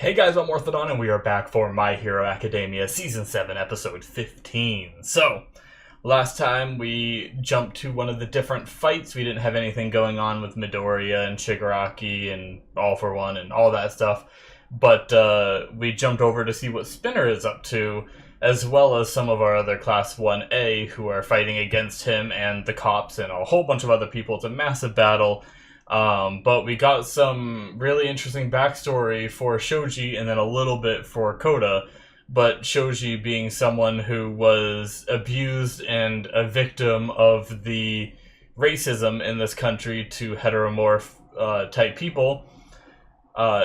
Hey guys, I'm Morthadon, and we are back for My Hero Academia Season 7, Episode 15. So, last time we jumped to one of the different fights. We didn't have anything going on with Midoriya and Shigaraki and All for One and all that stuff. But we jumped over to see what Spinner is up to, as well as some of our other Class 1A who are fighting against him and the cops and a whole bunch of other people. It's a massive battle. But we got some really interesting backstory for Shoji and then a little bit for Koda. But Shoji being someone who was abused and a victim of the racism in this country to heteromorph type people,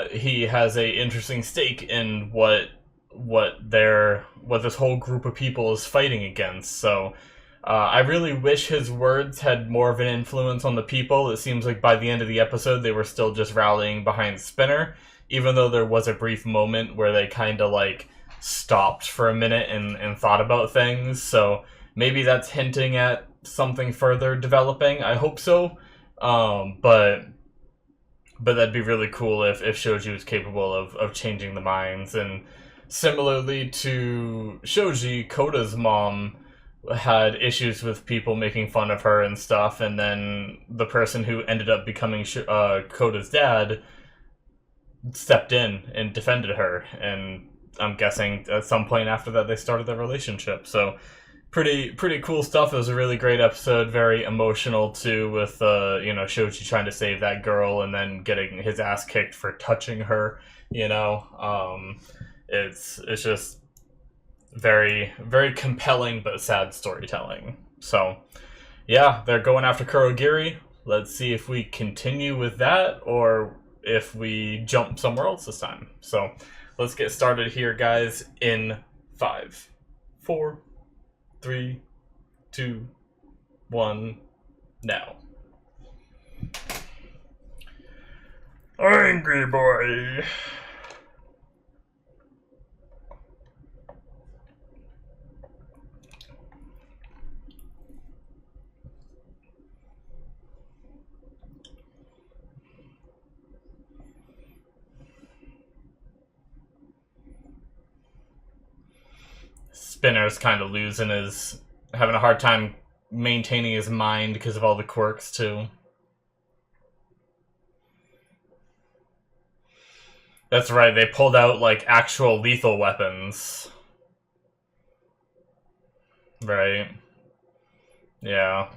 he has a interesting stake in what this whole group of people is fighting against. So I really wish his words had more of an influence on the people. It seems like by the end of the episode, they were still just rallying behind Spinner, even though there was a brief moment where they kind of like stopped for a minute and thought about things. So maybe that's hinting at something further developing. I hope so. But that'd be really cool if Shoji was capable of changing the minds. And similarly to Shoji, Koda's mom had issues with people making fun of her and stuff, and then the person who ended up becoming Koda's dad stepped in and defended her, and I'm guessing at some point after that they started their relationship. So pretty cool stuff. It was a really great episode, very emotional too, with Shoji trying to save that girl and then getting his ass kicked for touching her. It's just very, very compelling but sad storytelling. So, yeah, they're going after Kurogiri. Let's see if we continue with that or if we jump somewhere else this time. So, let's get started here, guys, in 5, 4, 3, 2, 1, now. Angry boy. Spinner's kind of having a hard time maintaining his mind because of all the quirks too. That's right, they pulled out like actual lethal weapons. Right. Yeah.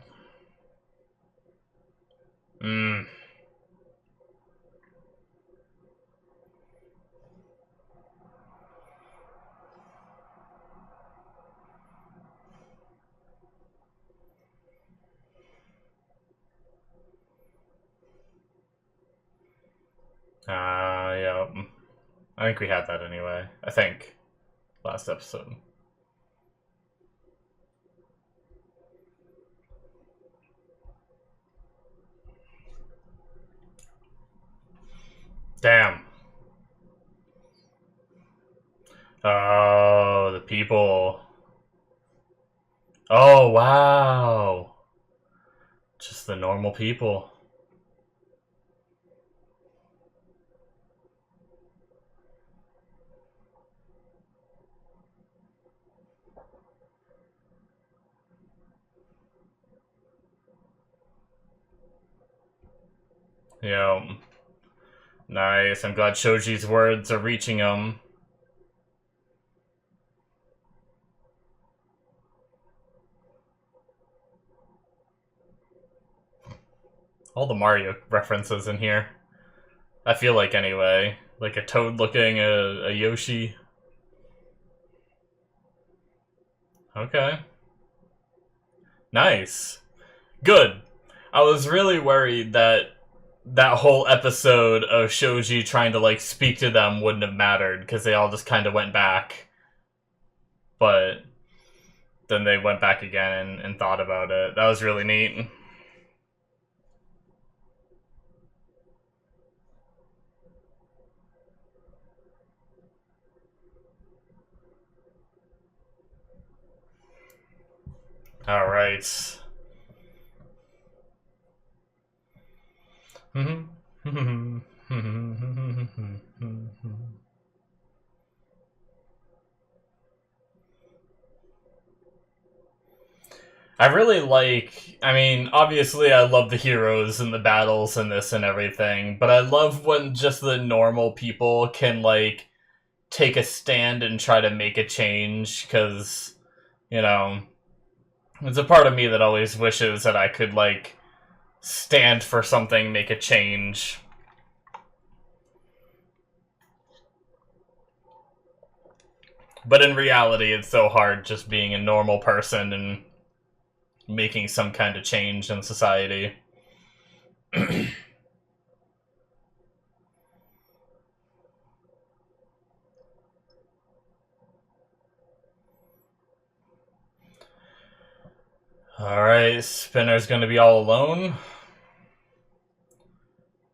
Yeah. I think we had that anyway. I think. Last episode. Damn. Oh, the people. Oh, wow. Just the normal people. Yeah. Nice. I'm glad Shoji's words are reaching him. All the Mario references in here. I feel like anyway. Like a Toad looking, a Yoshi. Okay. Nice. Good. I was really worried that whole episode of Shoji trying to like speak to them wouldn't have mattered because they all just kind of went back. But then they went back again and thought about it. That was really neat. All right. I really like, I mean, obviously I love the heroes and the battles and this and everything, but I love when just the normal people can, like, take a stand and try to make a change, because, you know, there's a part of me that always wishes that I could, like, stand for something, make a change. But in reality, it's so hard just being a normal person and making some kind of change in society. Alright, Spinner's gonna be all alone.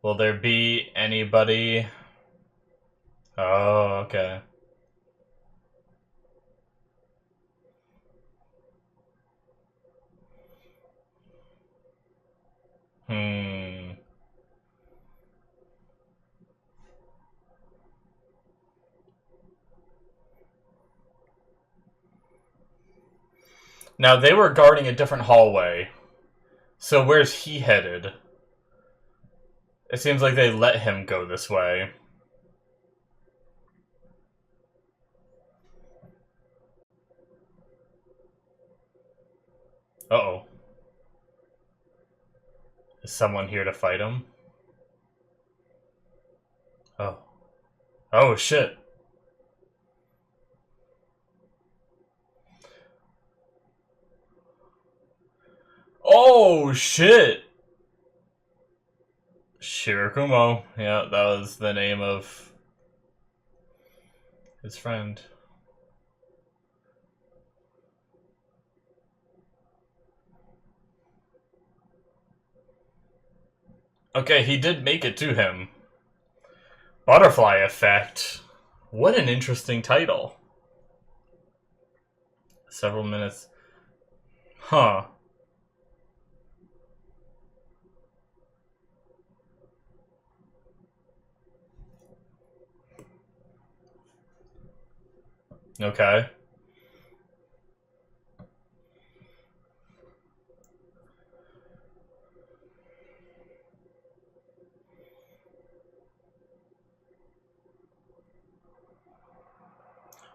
Will there be anybody? Oh, okay. Hmm. Now, they were guarding a different hallway. So where's he headed? It seems like they let him go this way. Uh-oh. Is someone here to fight him? Oh. Oh, shit. Oh, shit! Shirakumo. Yeah, that was the name of his friend. Okay, he did make it to him. Butterfly Effect. What an interesting title. Several minutes. Huh. Okay.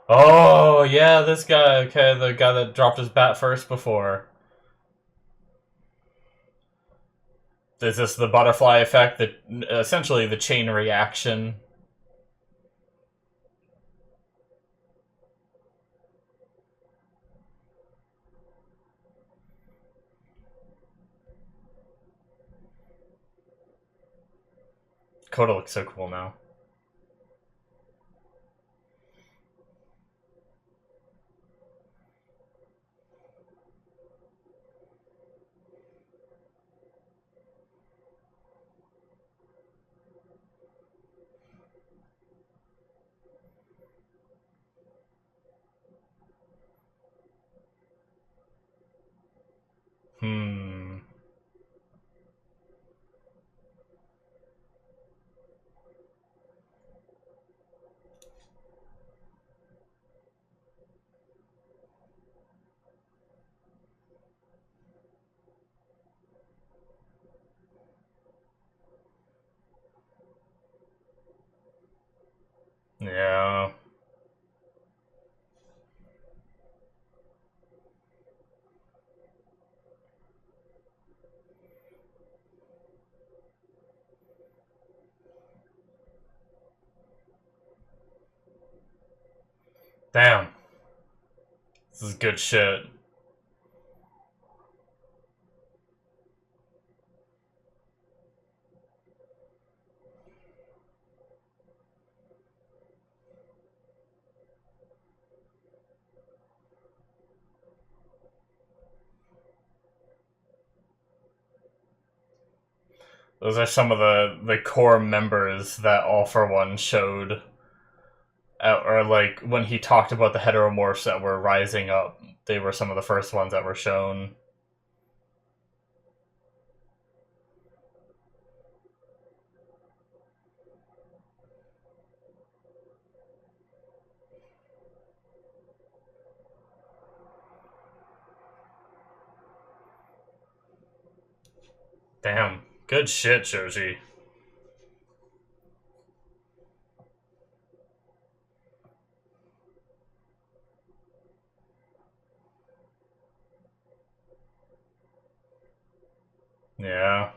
Oh, yeah, this guy. Okay, the guy that dropped his bat first before. Is this the butterfly effect? That essentially the chain reaction. Coda looks so cool now. Hmm. Yeah. Damn. This is good shit. Those are some of the core members that All for One showed. Or, like, when he talked about the heteromorphs that were rising up, they were some of the first ones that were shown. Damn. Good shit, Shoji. Yeah.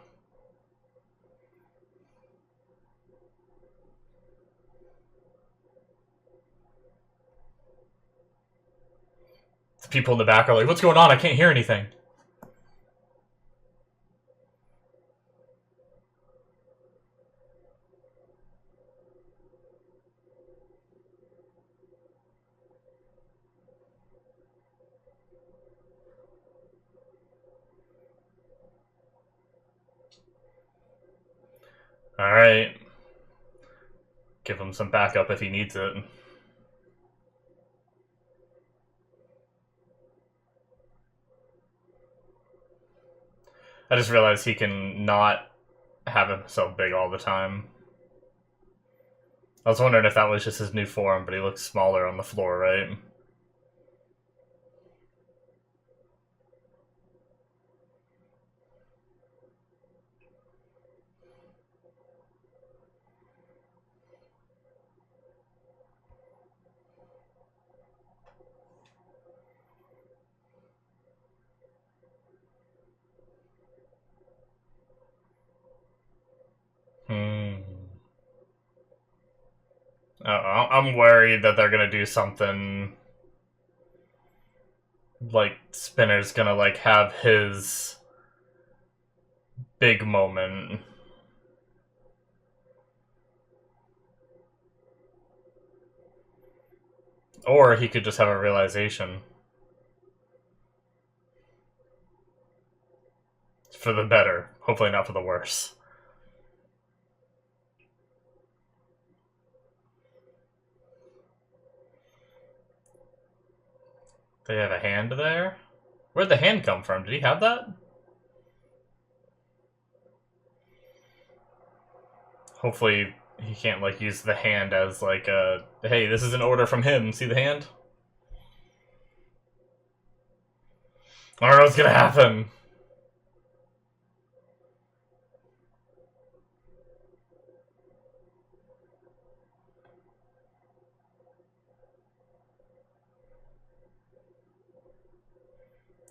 The people in the back are like, what's going on? I can't hear anything. Alright. Give him some backup if he needs it. I just realized he can not have himself big all the time. I was wondering if that was just his new form, but he looks smaller on the floor, right? I'm worried that they're gonna do something like Spinner's gonna like have his big moment. Or he could just have a realization. For the better. Hopefully not for the worse. They have a hand there? Where'd the hand come from? Did he have that? Hopefully he can't like use the hand as like a, hey, this is an order from him. See the hand? I don't know what's gonna happen.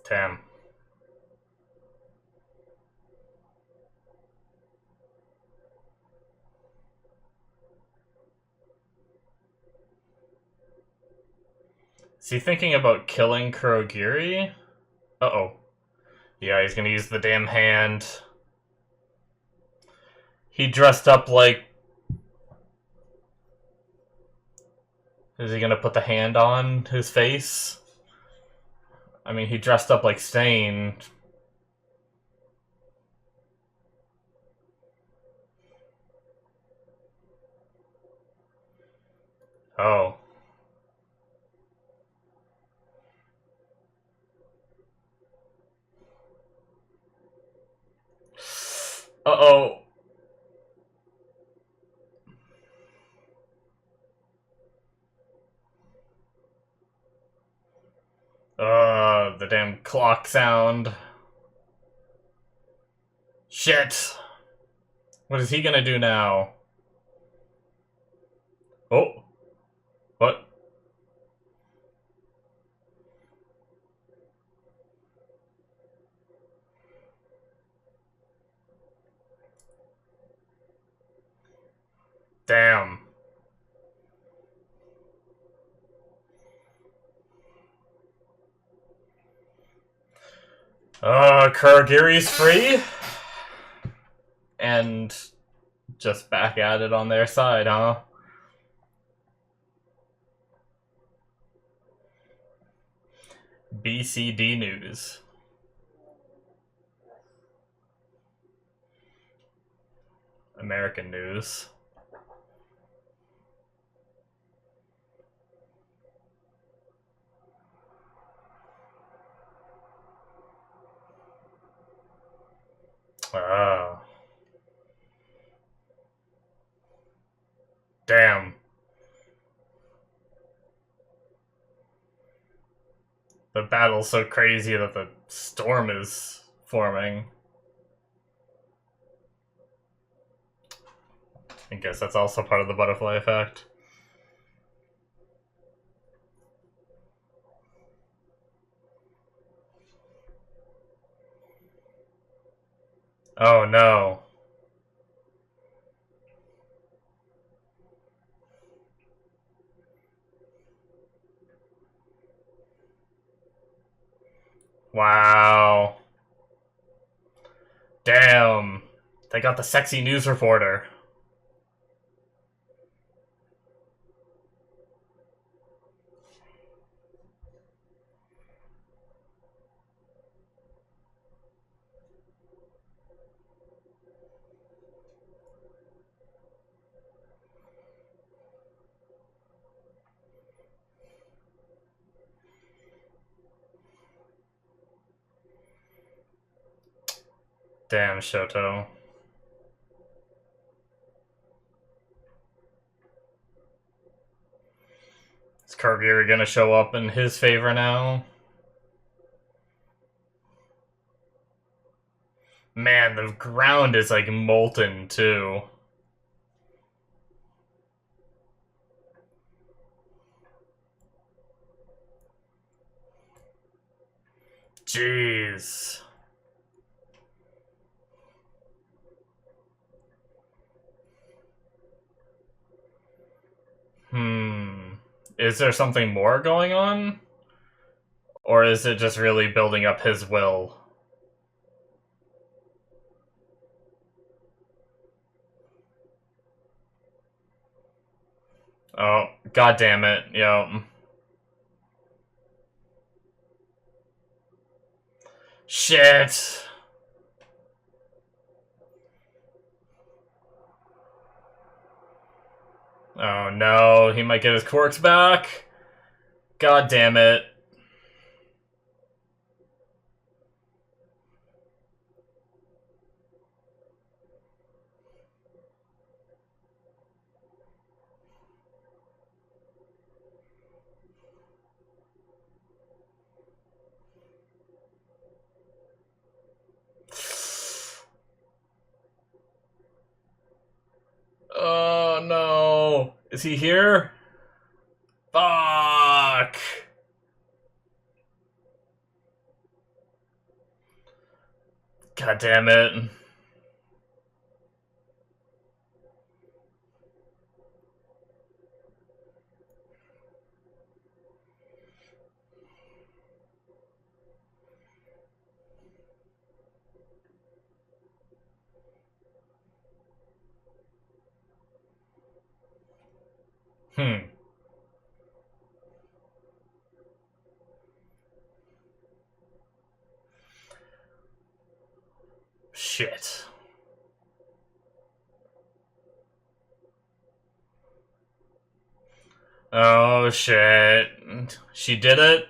Damn. Is he thinking about killing Kurogiri? Uh-oh. Yeah, he's gonna use the damn hand. He dressed up like... Is he gonna put the hand on his face? I mean, he dressed up like Stain. Oh. Uh-oh. The damn clock sound. Shit. What is he gonna do now? Oh. What? Damn. Kurogiri's free? And just back at it on their side, huh? BCD News. American News. Oh. Damn. The battle's so crazy that the storm is forming. I guess that's also part of the butterfly effect. Oh no. Wow. Damn. They got the sexy news reporter. Damn, Shoto. Is Kurogiri gonna show up in his favor now? Man, the ground is like molten too. Jeez. Is there something more going on? Or is it just really building up his will? Oh, god damn it. Yep. Shit. Oh no, he might get his quirks back. God damn it. Oh no. Is he here? Fuck. God damn it. Shit. Oh shit. She did it?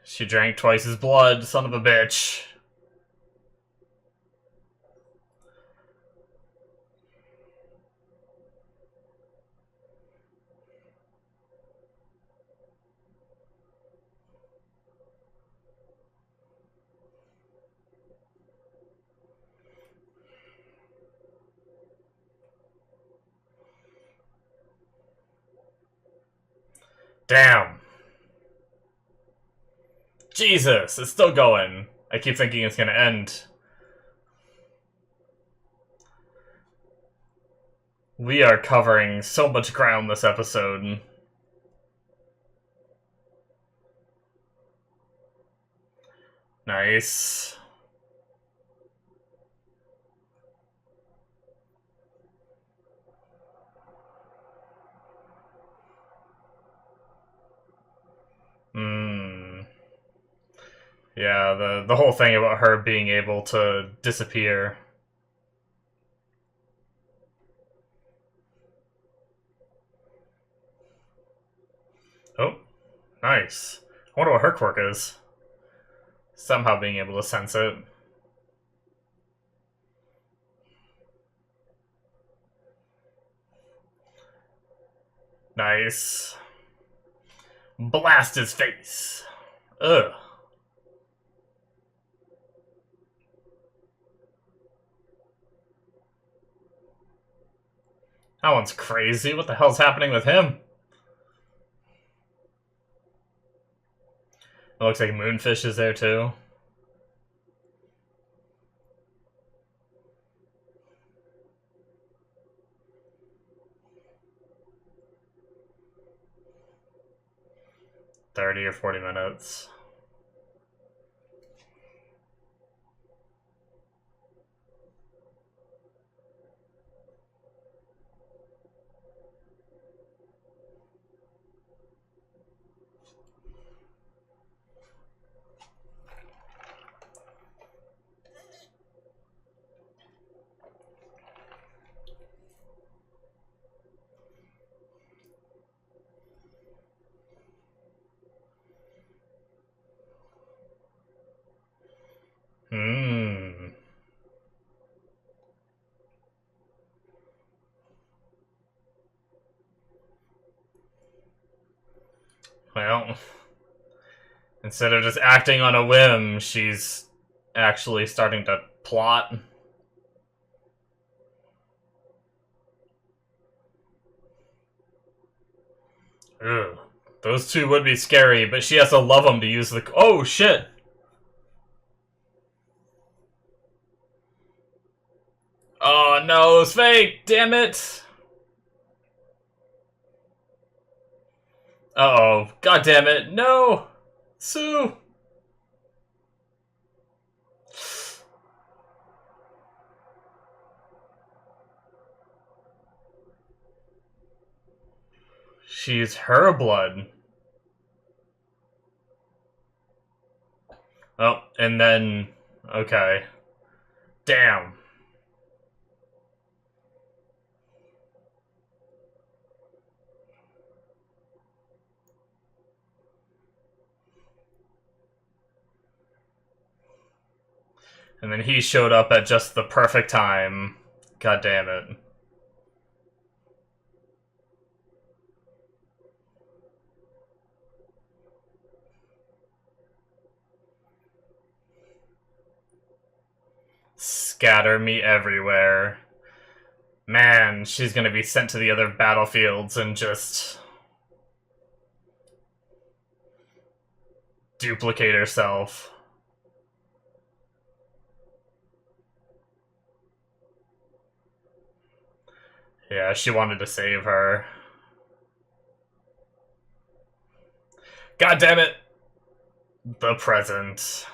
She drank twice his blood, son of a bitch. Damn. Jesus, it's still going. I keep thinking it's gonna end. We are covering so much ground this episode. Nice. Yeah, the whole thing about her being able to disappear. Oh, nice. I wonder what her quirk is. Somehow being able to sense it. Nice. Blast his face. Ugh. That one's crazy. What the hell's happening with him? It looks like Moonfish is there too. $30 or 40 minutes. Well, instead of just acting on a whim, she's actually starting to plot. Ugh. Those two would be scary, but she has to love them to use the... Oh, shit! Oh, no, it's fake! Damn it! Uh-oh. God damn it. No! Sue! She's her blood. Oh, and then... Okay. Damn. And then he showed up at just the perfect time. God damn it. Scatter me everywhere. Man, she's gonna be sent to the other battlefields and just... duplicate herself. Yeah, she wanted to save her. God damn it! The present.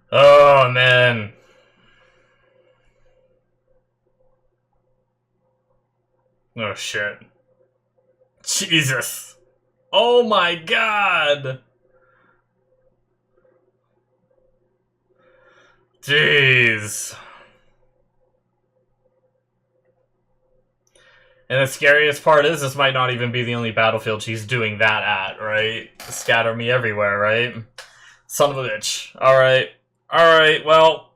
Oh, man. Oh, shit. Jesus. Oh, my God. Jeez. And the scariest part is this might not even be the only battlefield she's doing that at, right? Scatter me everywhere, right? Son of a bitch. Alright. Alright, well...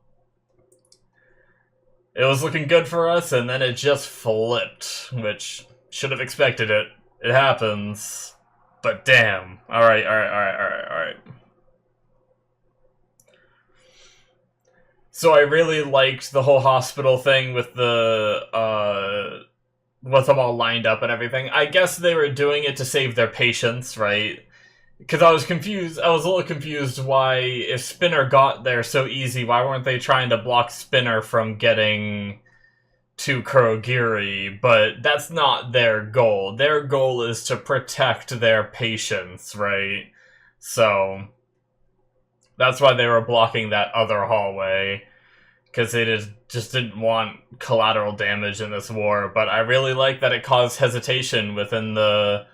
It was looking good for us, and then it just flipped, which should have expected it. It happens. But damn. Alright. So I really liked the whole hospital thing with the, with them all lined up and everything. I guess they were doing it to save their patients, right? Because I was confused. I was a little confused why, if Spinner got there so easy, why weren't they trying to block Spinner from getting to Kurogiri? But that's not their goal. Their goal is to protect their patients, right? So that's why they were blocking that other hallway. Because they just didn't want collateral damage in this war. But I really like that it caused hesitation within the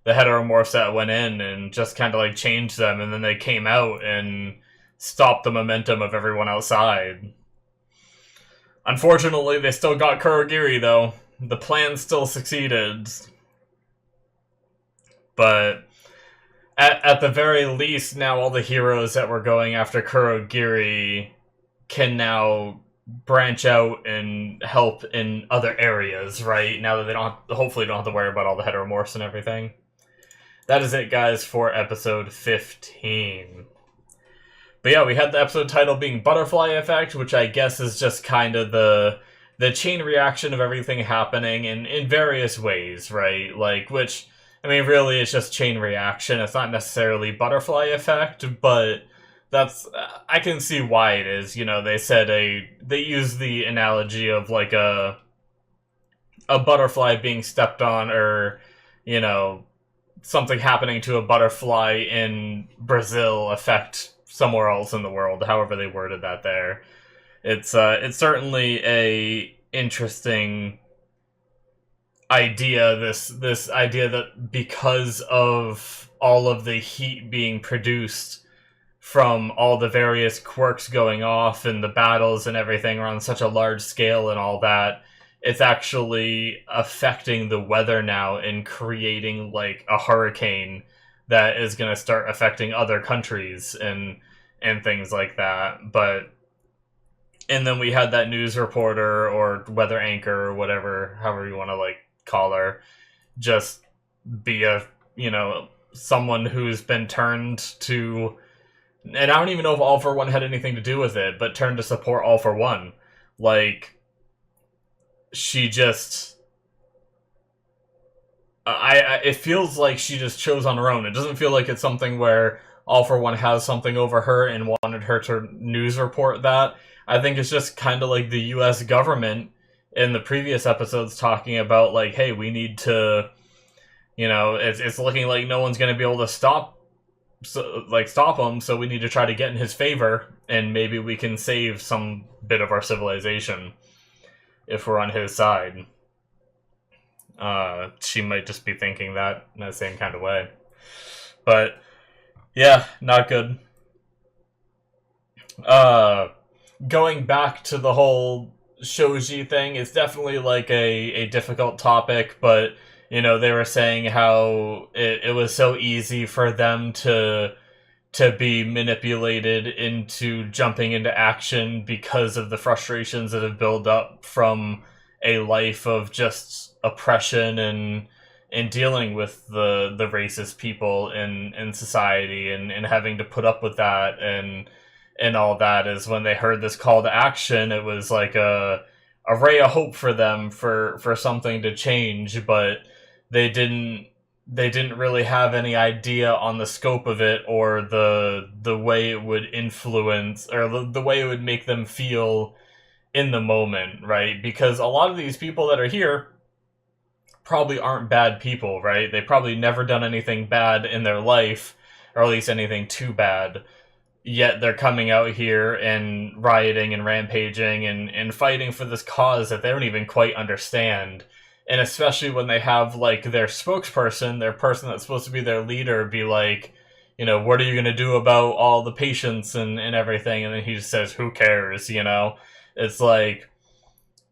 heteromorphs that went in and just kind of like changed them, and then they came out and stopped the momentum of everyone outside. Unfortunately, they still got Kurogiri, though. The plan still succeeded. But at the very least, now all the heroes that were going after Kurogiri can now branch out and help in other areas, right? Now that they hopefully don't have to worry about all the heteromorphs and everything. That is it, guys, for episode 15. But yeah, we had the episode title being Butterfly Effect, which I guess is just kind of the chain reaction of everything happening in various ways, right? Like, which, I mean, really, it's just chain reaction. It's not necessarily butterfly effect, but that's, I can see why it is. You know, they use the analogy of like a butterfly being stepped on, or, you know, something happening to a butterfly in Brazil affect somewhere else in the world, however they worded that there. It's certainly a interesting idea, this idea that because of all of the heat being produced from all the various quirks going off and the battles and everything are on such a large scale and all that, it's actually affecting the weather now and creating like a hurricane that is going to start affecting other countries and things like that. And then we had that news reporter or weather anchor or whatever, however you want to like call her, just be a, you know, someone who's been turned to, and I don't even know if All For One had anything to do with it, but turned to support All For One. Like, she just, it feels like she just chose on her own. It doesn't feel like it's something where All For One has something over her and wanted her to news report that. I think it's just kind of like the U.S. government in the previous episodes talking about, like, hey, we need to, you know, it's looking like no one's going to be able to stop him, so we need to try to get in his favor, and maybe we can save some bit of our civilization if we're on his side. She might just be thinking that in the same kind of way. But, yeah, not good. Going back to the whole shoji thing, it's definitely like a difficult topic, but, you know, they were saying how it was so easy for them to be manipulated into jumping into action because of the frustrations that have built up from a life of just oppression and dealing with the racist people in society and having to put up with that and all that. Is when they heard this call to action, it was like a ray of hope for them for something to change, but they didn't really have any idea on the scope of it or the way it would influence or the way it would make them feel in the moment, right? Because a lot of these people that are here probably aren't bad people, right? They probably never done anything bad in their life, or at least anything too bad. Yet they're coming out here and rioting and rampaging and fighting for this cause that they don't even quite understand. And especially when they have, like, their spokesperson, their person that's supposed to be their leader, be like, you know, what are you going to do about all the patients and everything? And then he just says, who cares, you know? It's like,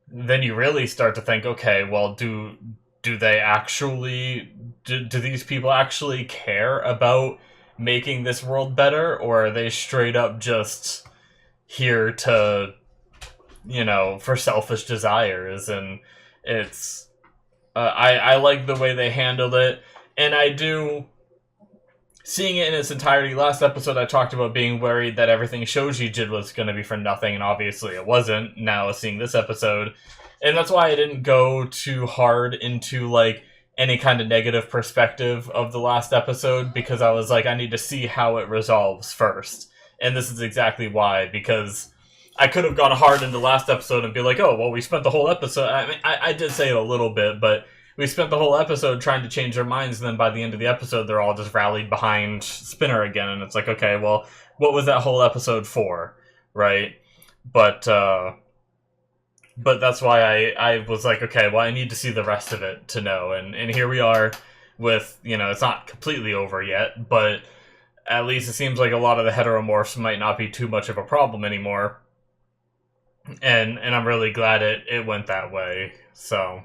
then you really start to think, okay, well, do they actually, do these people actually care about making this world better, or are they straight up just here to, you know, for selfish desires? And it's, I like the way they handled it, and I do, seeing it in its entirety. Last episode I talked about being worried that everything Shoji did was going to be for nothing, and obviously it wasn't. Now seeing this episode, and that's why I didn't go too hard into, like, any kind of negative perspective of the last episode, because I was like, I need to see how it resolves first. And this is exactly why, because I could have gone hard into the last episode and be like, oh, well, we spent the whole episode, I mean, I did say it a little bit, but we spent the whole episode trying to change their minds, and then by the end of the episode, they're all just rallied behind Spinner again, and it's like, okay, well, what was that whole episode for, right? But that's why I was like, okay, well, I need to see the rest of it to know. And here we are with, you know, it's not completely over yet, but at least it seems like a lot of the heteromorphs might not be too much of a problem anymore. And I'm really glad it went that way. So,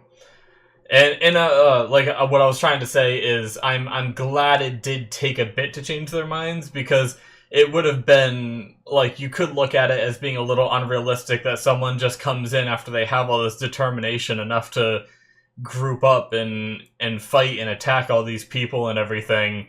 What I was trying to say is I'm glad it did take a bit to change their minds, because it would have been like, you could look at it as being a little unrealistic that someone just comes in after they have all this determination enough to group up and fight and attack all these people and everything,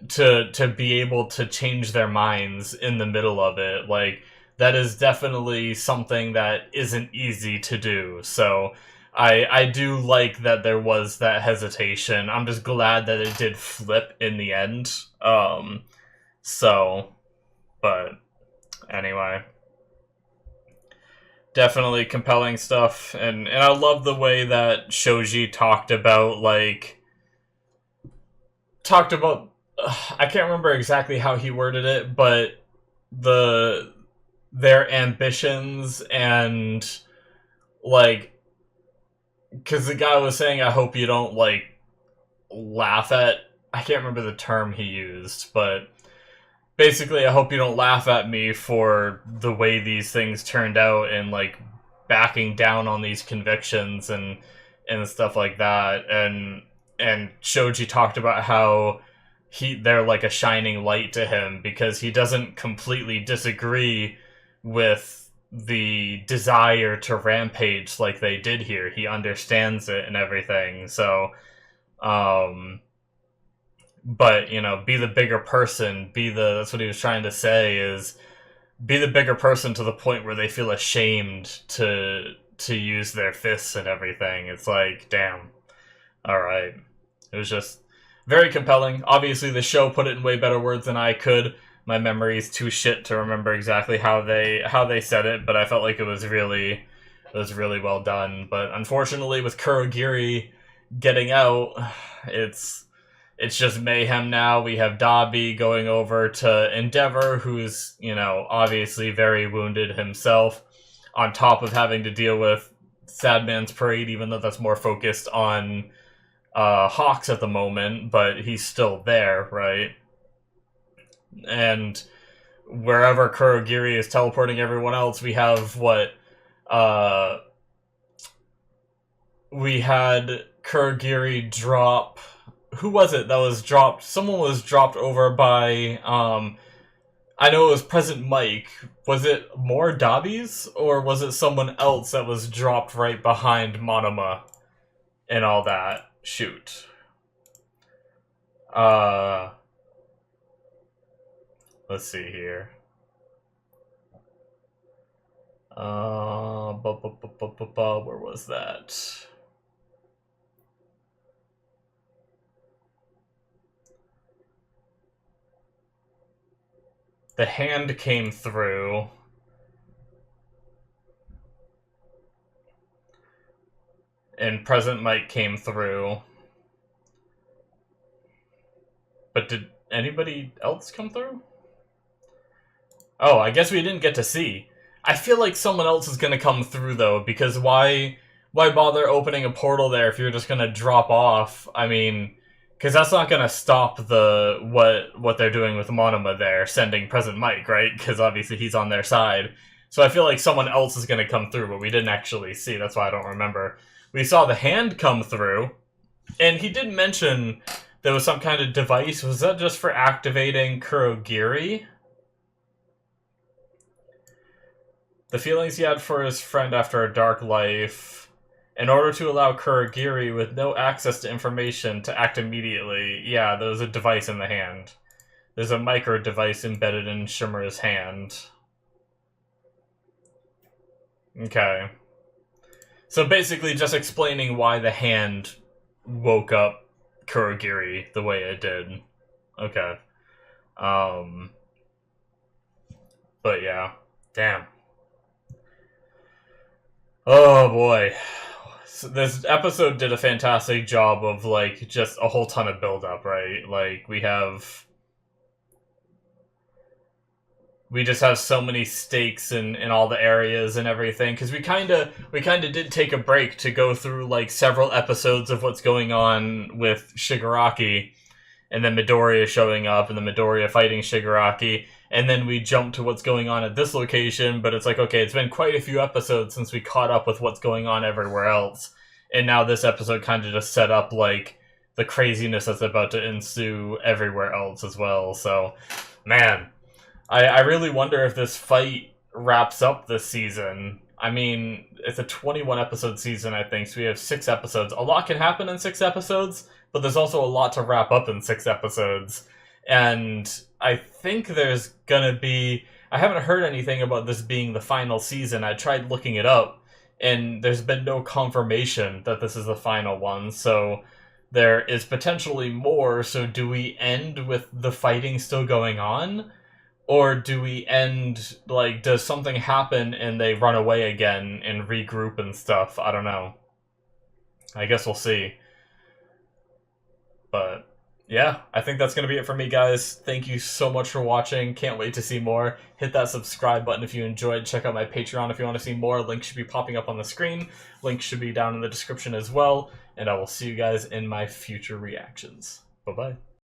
to be able to change their minds in the middle of it. Like, that is definitely something that isn't easy to do. So I do like that there was that hesitation. I'm just glad that it did flip in the end. But anyway, definitely compelling stuff, and I love the way that Shoji talked about I can't remember exactly how he worded it, but their ambitions, and like, because the guy was saying, I hope you don't like laugh at, I can't remember the term he used, but basically, I hope you don't laugh at me for the way these things turned out, and like backing down on these convictions and stuff like that. And Shoji talked about how they're like a shining light to him, because he doesn't completely disagree with the desire to rampage like they did here. He understands it and everything. So, but, you know, be the bigger person, that's what he was trying to say, is be the bigger person to the point where they feel ashamed to use their fists and everything. It's like, damn. Alright. It was just very compelling. Obviously, the show put it in way better words than I could. My memory is too shit to remember exactly how they said it, but I felt like it was really well done. But unfortunately, with Kurogiri getting out, it's just mayhem now. We have Dabi going over to Endeavor, who's, you know, obviously very wounded himself, on top of having to deal with Sadman's Parade, even though that's more focused on Hawks at the moment, but he's still there, right? And wherever Kurogiri is teleporting everyone else, we have we had Kurogiri drop... Who was it that was dropped? Someone was dropped over by, I know it was Present Mike. Was it more Dabi's, or was it someone else that was dropped right behind Monoma and all that? Shoot. Let's see here. Where was that? The hand came through. And Present Mike came through. But did anybody else come through? Oh, I guess we didn't get to see. I feel like someone else is gonna come through, though, because why bother opening a portal there if you're just gonna drop off? I mean, because that's not gonna stop what they're doing with Monoma there, sending Present Mike, right? Because obviously he's on their side. So I feel like someone else is gonna come through, but we didn't actually see. That's why I don't remember. We saw the hand come through, and he did mention there was some kind of device. Was that just for activating Kurogiri? The feelings he had for his friend after a dark life. In order to allow Kurogiri with no access to information to act immediately. Yeah, there was a device in the hand. There's a micro device embedded in Shimura's hand. Okay. So basically just explaining why the hand woke up Kurogiri the way it did. Okay. But yeah. Damn. Oh boy. So this episode did a fantastic job of, like, just a whole ton of build-up, right? Like, we just have so many stakes in all the areas and everything, because we kind of did take a break to go through, like, several episodes of what's going on with Shigaraki, and then Midoriya showing up, and then Midoriya fighting Shigaraki, and then we jump to what's going on at this location, but it's like, okay, it's been quite a few episodes since we caught up with what's going on everywhere else, and now this episode kind of just set up, like, the craziness that's about to ensue everywhere else as well. So, man, I really wonder if this fight wraps up this season. I mean, it's a 21 episode season, I think, so we have 6 episodes. A lot can happen in 6 episodes, but there's also a lot to wrap up in 6 episodes. And I think there's gonna be... I haven't heard anything about this being the final season. I tried looking it up, and there's been no confirmation that this is the final one, so there is potentially more. So do we end with the fighting still going on? Or do we end, like, does something happen and they run away again and regroup and stuff? I don't know. I guess we'll see. But yeah, I think that's going to be it for me, guys. Thank you so much for watching. Can't wait to see more. Hit that subscribe button if you enjoyed. Check out my Patreon if you want to see more. Link should be popping up on the screen. Link should be down in the description as well. And I will see you guys in my future reactions. Bye-bye.